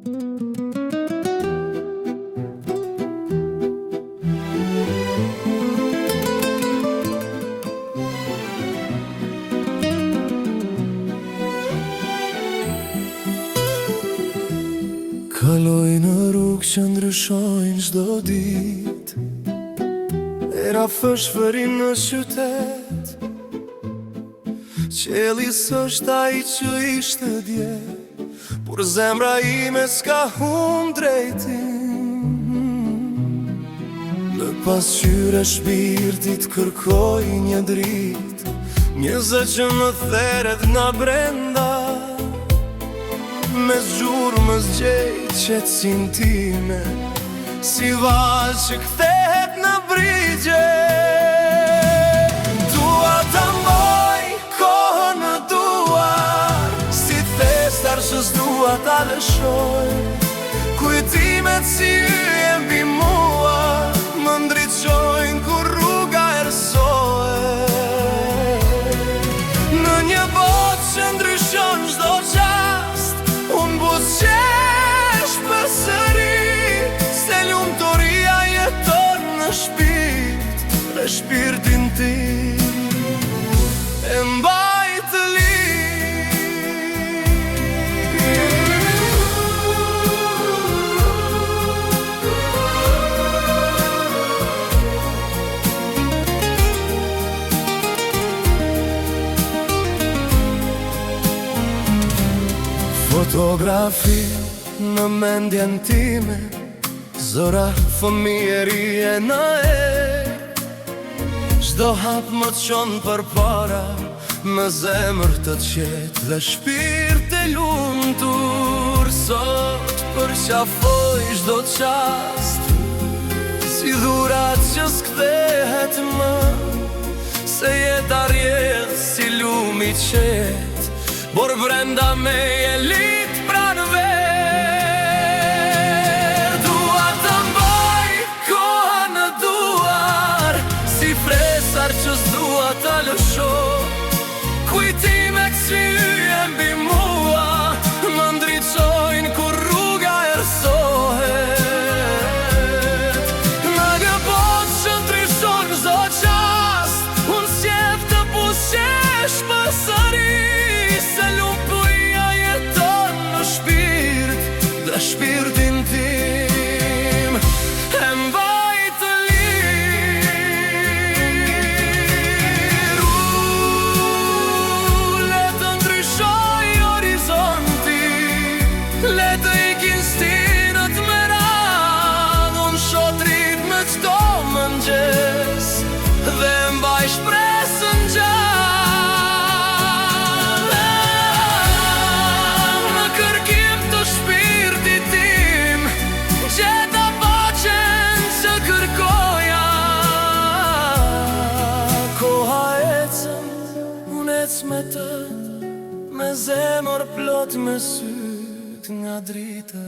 Kaloj në rrugë që ndryshojnë çdo dit, era fëshfërin në qytet. Qeli s'është ai që ishte dje, por zemra ime s'ka humbë drejtin. Në pasqyre shpirtit kërkoj një dritë, një zë që më theret nga brenda. Me zgjurë më zgjej qetësin time, si valë që kthehet në brigje. Dua ta mboj kohën në duar, si thestar që s'dua ta lëshoj. Kujtimet si yje mbi mua, më ndriçojnë kur rruga ersohet. Në një botë që ndryshon çdo qast, unë buzëqesh për sëri, se lumëtoria jeton në shpirt, dhe shpirtin tim e mbaj të fotografi në mendjen time, zëra fëmijërie në çdo hap më qonë për para, me zemër të qetë dhe shpirt e lumtur. Sot përqafoj çdo qast, si dhurat që s'kthehet më, se jeta rjedh si lumi qetë, por brenda me e lit pranë ver. Dua të mbaj kohën në duar, si fresar që s'dua ta lëshoj. Kujtime si yje mbi mua, më ndriçojnë kur rruga ersohet. Në një botë që ndryshon çdo qast, unë s'jef të buzëqesh për sëri, shpirtin tim e mbaj të lirë. Le të ndryshoj horizonti, le të ikin stinët me radhë, unë shotrit me çdo mëngjes, dhe mbaj shpresën gjallë. Me të, me zemër plot me syt nga drita.